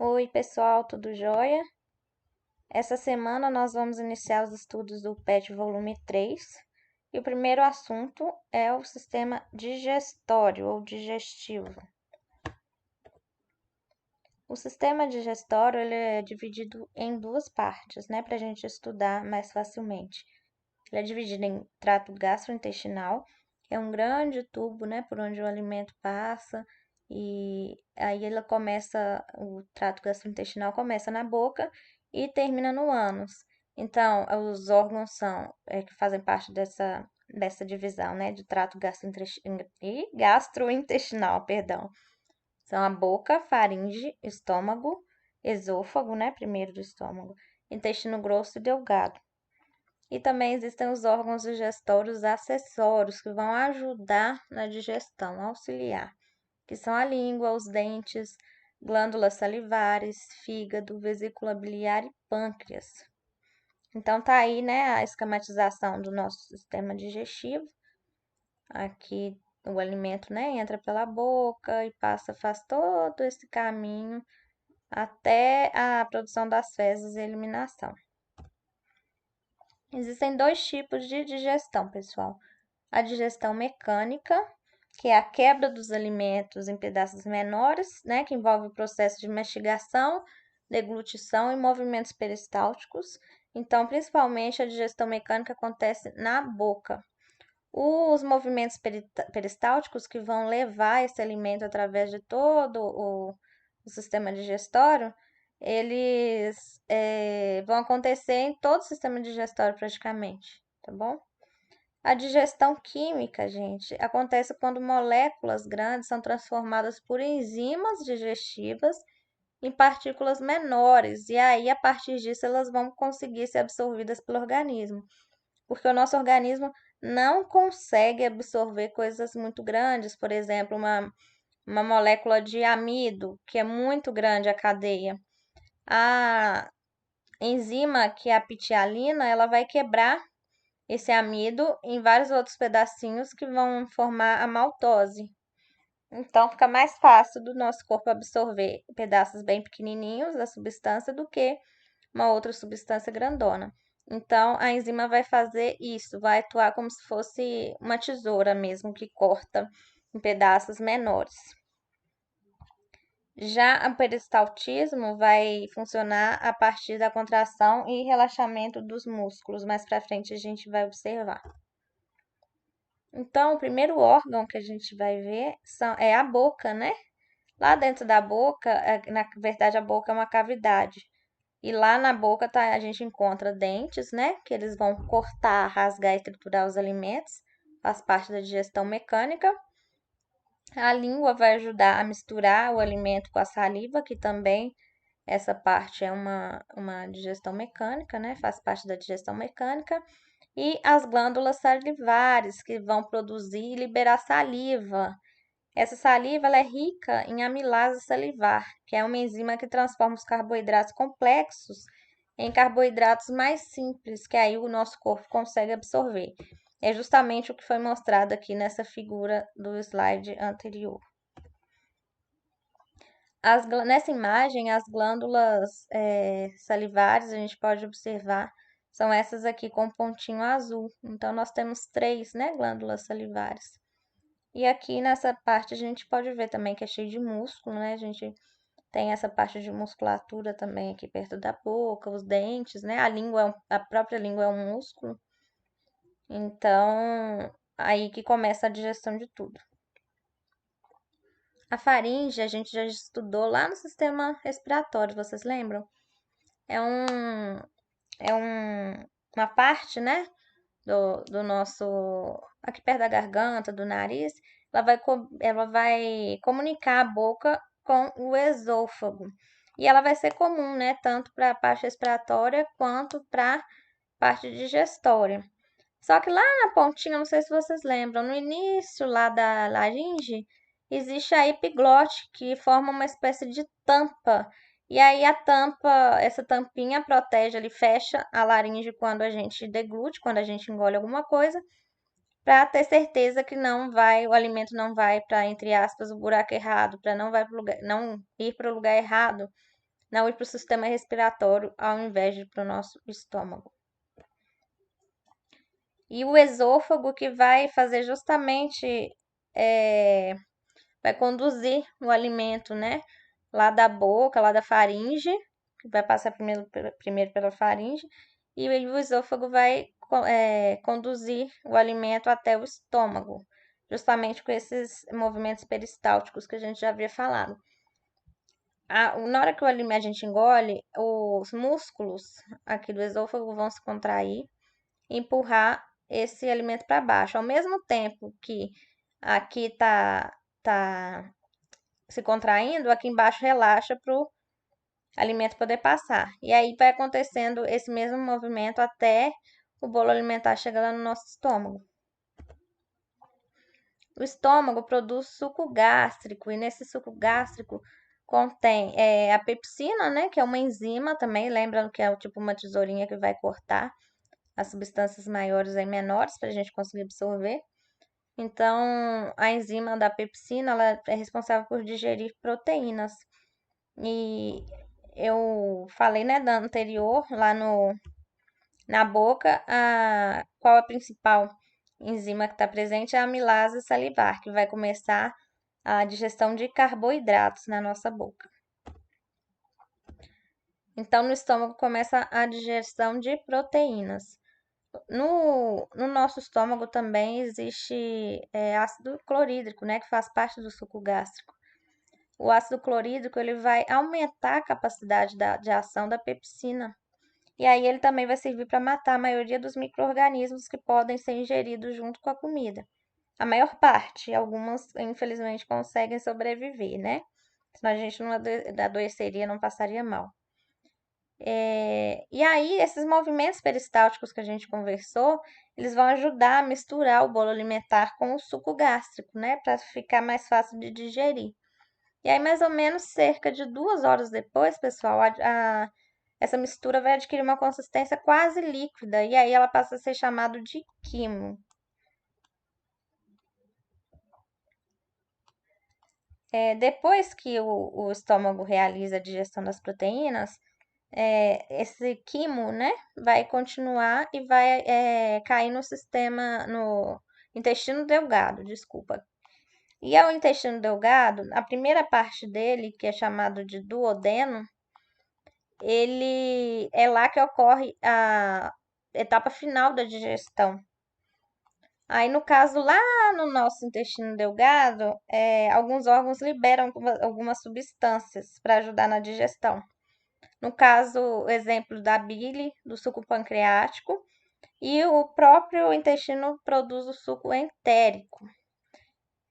Oi, pessoal, tudo jóia? Essa semana nós vamos iniciar os estudos do PET volume 3 e o primeiro assunto é o sistema digestório ou digestivo. O sistema digestório ele é dividido em duas partes, né, para a gente estudar mais facilmente. Ele é dividido em trato gastrointestinal, que é um grande tubo, né, por onde o alimento passa, e aí o trato gastrointestinal começa na boca e termina no ânus. Então, os órgãos que fazem parte dessa divisão, né, de trato gastrointestinal, perdão. São a boca, faringe, estômago, esôfago, né, primeiro do estômago, intestino grosso e delgado. E também existem os órgãos digestórios acessórios que vão ajudar na digestão, auxiliar, que são a língua, os dentes, glândulas salivares, fígado, vesícula biliar e pâncreas. Então tá aí, né, a esquematização do nosso sistema digestivo. Aqui o alimento, né, entra pela boca e faz todo esse caminho até a produção das fezes e eliminação. Existem dois tipos de digestão, pessoal. A digestão mecânica, que é a quebra dos alimentos em pedaços menores, né, que envolve o processo de mastigação, deglutição e movimentos peristálticos. Então, principalmente a digestão mecânica acontece na boca. Os movimentos peristálticos que vão levar esse alimento através de todo o sistema digestório, eles vão acontecer em todo o sistema digestório praticamente, tá bom? A digestão química, gente, acontece quando moléculas grandes são transformadas por enzimas digestivas em partículas menores, e aí, a partir disso, elas vão conseguir ser absorvidas pelo organismo, porque o nosso organismo não consegue absorver coisas muito grandes, por exemplo, uma molécula de amido, que é muito grande a cadeia. A enzima, que é a pitialina, ela vai quebrar esse amido em vários outros pedacinhos que vão formar a maltose. Então, fica mais fácil do nosso corpo absorver pedaços bem pequenininhos da substância do que uma outra substância grandona. Então, a enzima vai fazer isso, vai atuar como se fosse uma tesoura mesmo, que corta em pedaços menores. Já o peristaltismo vai funcionar a partir da contração e relaxamento dos músculos. Mais para frente a gente vai observar. Então, o primeiro órgão que a gente vai ver é a boca, né? Lá dentro da boca, na verdade, a boca é uma cavidade. E lá na boca a gente encontra dentes, né? Que eles vão cortar, rasgar e triturar os alimentos. Faz parte da digestão mecânica. A língua vai ajudar a misturar o alimento com a saliva, que também essa parte é uma digestão mecânica, né? Faz parte da digestão mecânica. E as glândulas salivares, que vão produzir e liberar saliva. Essa saliva ela é rica em amilase salivar, que é uma enzima que transforma os carboidratos complexos em carboidratos mais simples, que aí o nosso corpo consegue absorver. É justamente o que foi mostrado aqui nessa figura do slide anterior. Nessa imagem, as glândulas salivares, a gente pode observar, são essas aqui com pontinho azul. Então, nós temos 3, né, glândulas salivares. E aqui nessa parte a gente pode ver também que é cheio de músculo, né? A gente tem essa parte de musculatura também aqui perto da boca, os dentes, né? A própria língua é um músculo. Então, aí que começa a digestão de tudo. A faringe a gente já estudou lá no sistema respiratório, vocês lembram? É uma parte, né, do nosso, aqui perto da garganta, do nariz, ela vai comunicar a boca com o esôfago. E ela vai ser comum, né, tanto para a parte respiratória quanto para a parte digestória. Só que lá na pontinha, não sei se vocês lembram, no início lá da laringe, existe a epiglote, que forma uma espécie de tampa. E aí a tampa, essa tampinha protege, ele fecha a laringe quando a gente deglute, quando a gente engole alguma coisa, para ter certeza que o alimento não vai para, entre aspas, o buraco errado, para não ir para o lugar errado. não ir para o sistema respiratório ao invés de para o nosso estômago. E o esôfago que vai fazer justamente, vai conduzir o alimento, né? Lá da boca, lá da faringe, que vai passar primeiro pela faringe, e aí o esôfago vai conduzir o alimento até o estômago, justamente com esses movimentos peristálticos que a gente já havia falado. Na hora que a gente engole, os músculos aqui do esôfago vão se contrair e empurrar esse alimento para baixo. Ao mesmo tempo que aqui tá se contraindo, aqui embaixo relaxa para o alimento poder passar. E aí vai acontecendo esse mesmo movimento até o bolo alimentar chegar lá no nosso estômago. O estômago produz suco gástrico, e nesse suco gástrico contém a pepsina, né, que é uma enzima também, lembrando que é tipo uma tesourinha que vai cortar as substâncias maiores em menores para a gente conseguir absorver. Então, a enzima da pepsina, ela é responsável por digerir proteínas. E eu falei, né, da anterior, lá na boca, qual a principal enzima que está presente é a amilase salivar, que vai começar a digestão de carboidratos na nossa boca. Então, no estômago começa a digestão de proteínas. No nosso estômago também existe ácido clorídrico, né, que faz parte do suco gástrico. O ácido clorídrico ele vai aumentar a capacidade de ação da pepsina. E aí ele também vai servir para matar a maioria dos micro-organismos que podem ser ingeridos junto com a comida. A maior parte, algumas infelizmente conseguem sobreviver, né? Senão a gente não adoeceria, não passaria mal. E aí, esses movimentos peristálticos que a gente conversou, eles vão ajudar a misturar o bolo alimentar com o suco gástrico, né? Para ficar mais fácil de digerir. E aí, mais ou menos cerca de 2 horas depois, pessoal, essa mistura vai adquirir uma consistência quase líquida. E aí ela passa a ser chamada de quimo. Depois que o estômago realiza a digestão das proteínas, esse quimo, né, vai continuar e vai cair no intestino delgado, desculpa. E ao intestino delgado, a primeira parte dele, que é chamado de duodeno, ele é lá que ocorre a etapa final da digestão. Aí, no caso, lá no nosso intestino delgado, alguns órgãos liberam algumas substâncias para ajudar na digestão. No caso, exemplo da bile, do suco pancreático, e o próprio intestino produz o suco entérico.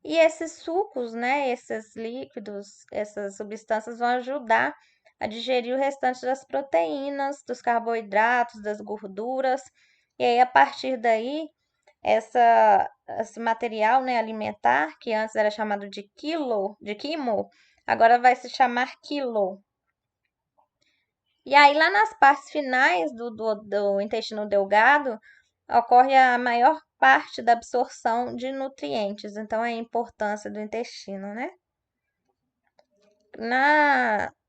E esses sucos, né, esses líquidos, essas substâncias vão ajudar a digerir o restante das proteínas, dos carboidratos, das gorduras. E aí, a partir daí, esse material, né, alimentar, que antes era chamado de quimo, agora vai se chamar quilo. E aí, lá nas partes finais do intestino delgado, ocorre a maior parte da absorção de nutrientes. Então, é a importância do intestino, né?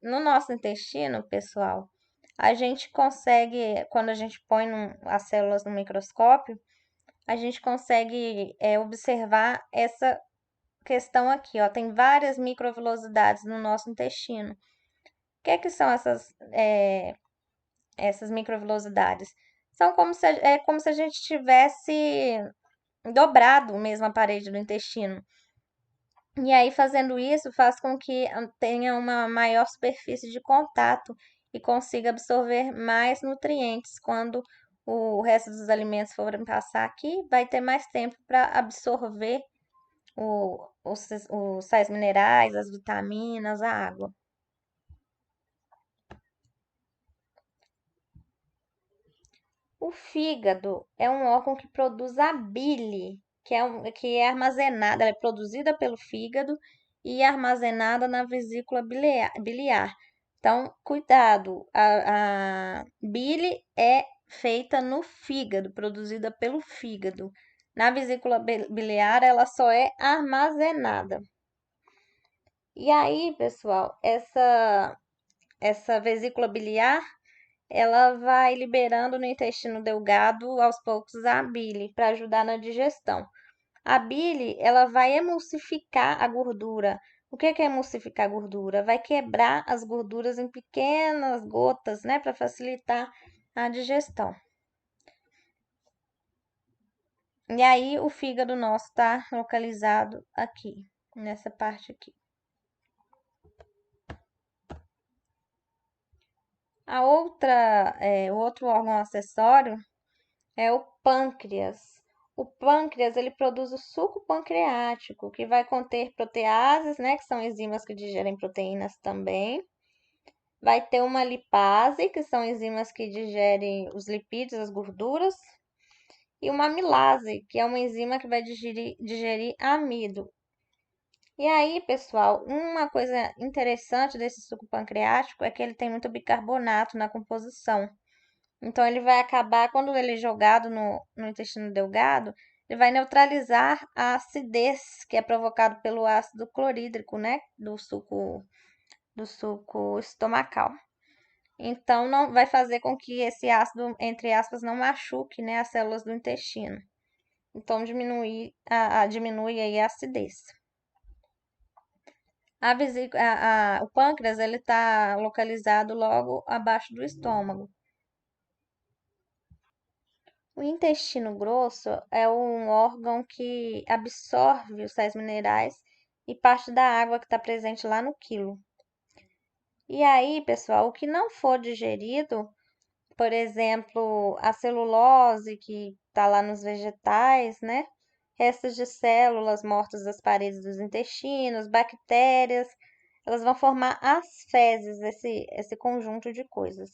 No nosso intestino, pessoal, a gente consegue, quando a gente põe as células no microscópio, a gente consegue observar essa questão aqui, ó. Tem várias microvilosidades no nosso intestino. O que são essas microvilosidades? São como se a gente tivesse dobrado mesmo a parede do intestino. E aí, fazendo isso, faz com que tenha uma maior superfície de contato e consiga absorver mais nutrientes. Quando o resto dos alimentos forem passar aqui, vai ter mais tempo para absorver os sais minerais, as vitaminas, a água. O fígado é um órgão que produz a bile, que é armazenada, ela é produzida pelo fígado e armazenada na vesícula biliar. Então, cuidado, a bile é feita no fígado, produzida pelo fígado. Na vesícula biliar, ela só é armazenada. E aí, pessoal, essa vesícula biliar, ela vai liberando no intestino delgado aos poucos a bile para ajudar na digestão. A bile, ela vai emulsificar a gordura. O que é emulsificar a gordura? Vai quebrar as gorduras em pequenas gotas, né, para facilitar a digestão. E aí o fígado nosso está localizado aqui, nessa parte aqui. O outro órgão acessório é o pâncreas. O pâncreas, ele produz o suco pancreático, que vai conter proteases, né, que são enzimas que digerem proteínas também. Vai ter uma lipase, que são enzimas que digerem os lipídios, as gorduras. E uma amilase, que é uma enzima que vai digerir amido. E aí, pessoal, uma coisa interessante desse suco pancreático é que ele tem muito bicarbonato na composição. Então, ele vai acabar, quando ele é jogado no intestino delgado, ele vai neutralizar a acidez que é provocado pelo ácido clorídrico, né? Do suco estomacal. Então, não vai fazer com que esse ácido, entre aspas, não machuque, né, as células do intestino. Então, diminui aí a acidez. O pâncreas, ele está localizado logo abaixo do estômago. O intestino grosso é um órgão que absorve os sais minerais e parte da água que está presente lá no quilo. E aí, pessoal, o que não for digerido, por exemplo, a celulose que está lá nos vegetais, né? Restos de células mortas das paredes dos intestinos, bactérias, elas vão formar as fezes, esse conjunto de coisas.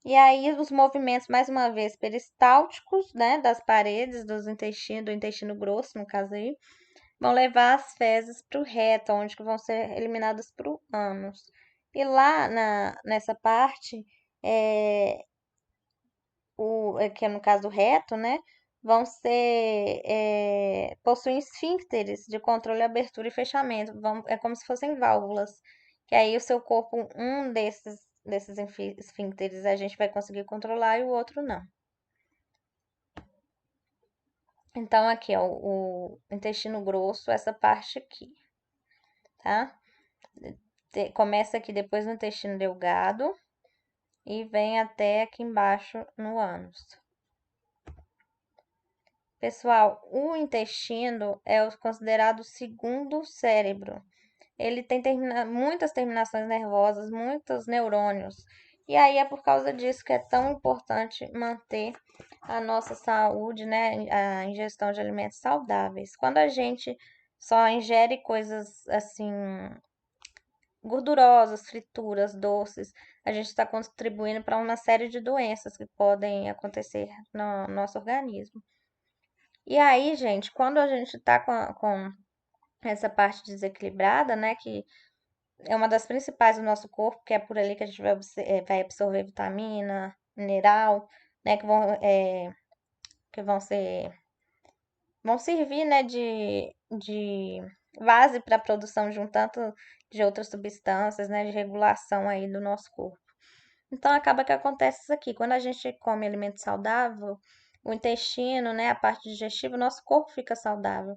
E aí os movimentos, mais uma vez, peristálticos, né, das paredes do intestino grosso, no caso aí, vão levar as fezes para o reto, onde que vão ser eliminadas para o ânus. E lá nessa parte, que é no caso do reto, né, possuem esfíncteres de controle, abertura e fechamento. É como se fossem válvulas. Que aí o seu corpo, um desses esfíncteres a gente vai conseguir controlar e o outro não. Então, aqui, ó, o intestino grosso, essa parte aqui, tá? Começa aqui depois no intestino delgado e vem até aqui embaixo no ânus. Pessoal, o intestino é considerado o segundo cérebro. Ele tem muitas terminações nervosas, muitos neurônios. E aí é por causa disso que é tão importante manter a nossa saúde, né? A ingestão de alimentos saudáveis. Quando a gente só ingere coisas assim gordurosas, frituras, doces, a gente está contribuindo para uma série de doenças que podem acontecer no nosso organismo. E aí, gente, quando a gente tá com essa parte desequilibrada, né, que é uma das principais do nosso corpo, que é por ali que a gente vai absorver vitamina, mineral, né, que vão servir, né, de base para a produção de um tanto de outras substâncias, né, de regulação aí do nosso corpo. Então acaba que acontece isso aqui, quando a gente come alimento saudável, o intestino, né, a parte digestiva, o nosso corpo fica saudável.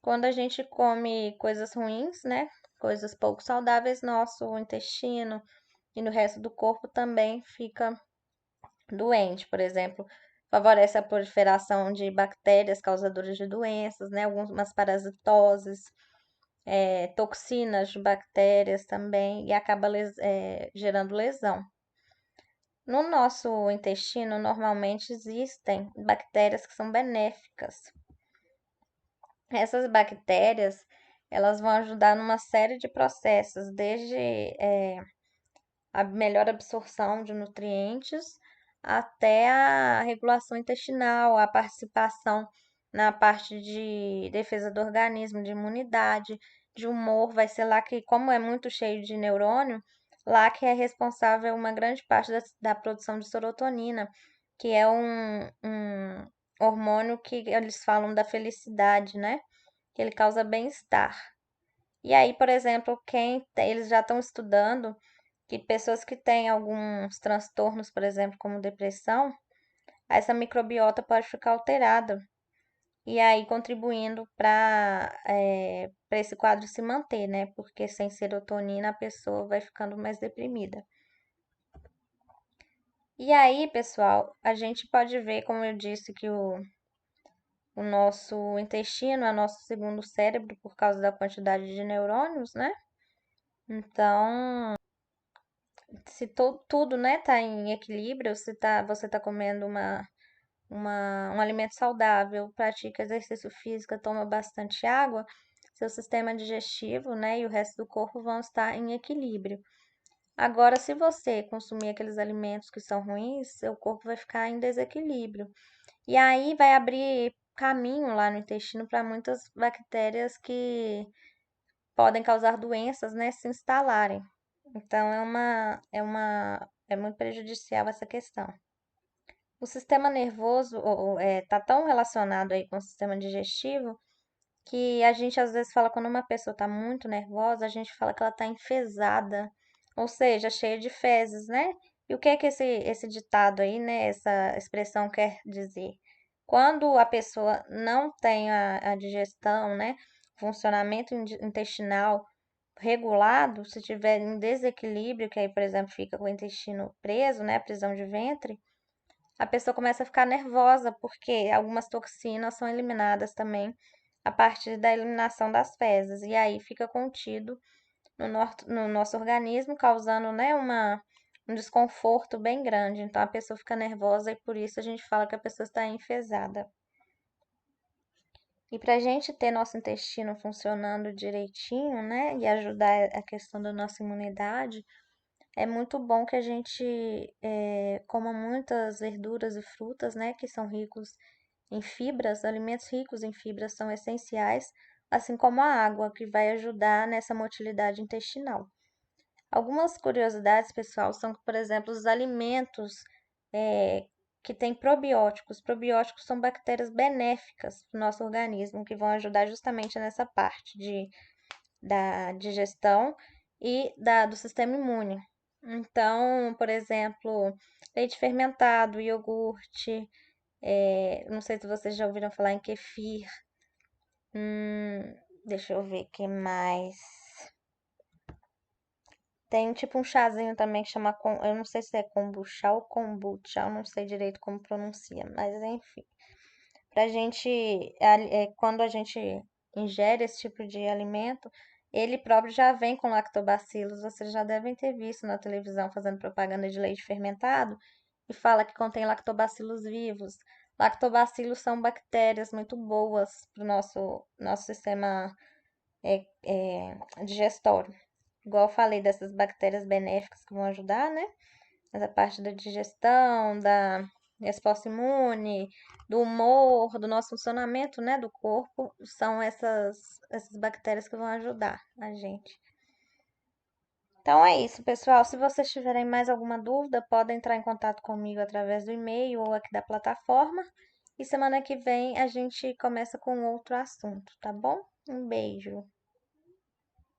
Quando a gente come coisas ruins, né, coisas pouco saudáveis, nosso intestino e no resto do corpo também fica doente. Por exemplo, favorece a proliferação de bactérias causadoras de doenças, né, algumas parasitoses, toxinas de bactérias também, e acaba gerando lesão. No nosso intestino, normalmente existem bactérias que são benéficas. Essas bactérias, elas vão ajudar numa série de processos, desde a melhor absorção de nutrientes até a regulação intestinal, a participação na parte de defesa do organismo, de imunidade, de humor, vai ser lá que, como é muito cheio de neurônio, lá que é responsável uma grande parte da produção de serotonina, que é um hormônio que eles falam da felicidade, né? Que ele causa bem-estar. E aí, por exemplo, eles já estão estudando que pessoas que têm alguns transtornos, por exemplo, como depressão, essa microbiota pode ficar alterada e aí contribuindo para esse quadro se manter, né? Porque sem serotonina a pessoa vai ficando mais deprimida. E aí, pessoal, a gente pode ver, como eu disse, que o nosso intestino é nosso segundo cérebro por causa da quantidade de neurônios, né? Então, se tudo, né, tá em equilíbrio, se você tá comendo um alimento saudável, pratica exercício físico, toma bastante água, seu sistema digestivo, né, e o resto do corpo vão estar em equilíbrio. Agora, se você consumir aqueles alimentos que são ruins, seu corpo vai ficar em desequilíbrio. E aí vai abrir caminho lá no intestino para muitas bactérias que podem causar doenças, né, se instalarem. Então é muito prejudicial essa questão. O sistema nervoso tá tão relacionado aí com o sistema digestivo que a gente às vezes fala quando uma pessoa está muito nervosa, a gente fala que ela está enfesada, ou seja, cheia de fezes, né? E o que é que esse ditado aí, né? Essa expressão quer dizer? Quando a pessoa não tem a digestão, né? Funcionamento intestinal regulado, se tiver em desequilíbrio, que aí, por exemplo, fica com o intestino preso, né? Prisão de ventre, a pessoa começa a ficar nervosa, porque algumas toxinas são eliminadas também a partir da eliminação das fezes, e aí fica contido no nosso organismo, causando, né, um desconforto bem grande. Então a pessoa fica nervosa e por isso a gente fala que a pessoa está enfesada. E para a gente ter nosso intestino funcionando direitinho, né, e ajudar a questão da nossa imunidade, é muito bom que a gente coma muitas verduras e frutas, né, que são ricos em fibras. Alimentos ricos em fibras são essenciais, assim como a água, que vai ajudar nessa motilidade intestinal. Algumas curiosidades, pessoal, são que, por exemplo, os alimentos eh, que têm probióticos. Probióticos são bactérias benéficas para o nosso organismo, que vão ajudar justamente nessa parte da digestão e do sistema imune. Então, por exemplo, leite fermentado, iogurte, não sei se vocês já ouviram falar em kefir. Deixa eu ver o que mais. Tem tipo um chazinho também que chama, eu não sei se é kombucha ou kombucha, eu não sei direito como pronuncia, mas enfim. Pra gente, quando a gente ingere esse tipo de alimento, ele próprio já vem com lactobacilos. Vocês já devem ter visto na televisão fazendo propaganda de leite fermentado e fala que contém lactobacilos vivos. Lactobacilos são bactérias muito boas para o nosso sistema digestório. Igual eu falei dessas bactérias benéficas que vão ajudar, né? Essa parte da digestão, da resposta imune, do humor, do nosso funcionamento, né, do corpo, são essas bactérias que vão ajudar a gente. Então é isso, pessoal. Se vocês tiverem mais alguma dúvida, podem entrar em contato comigo através do e-mail ou aqui da plataforma. E semana que vem a gente começa com outro assunto, tá bom? Um beijo.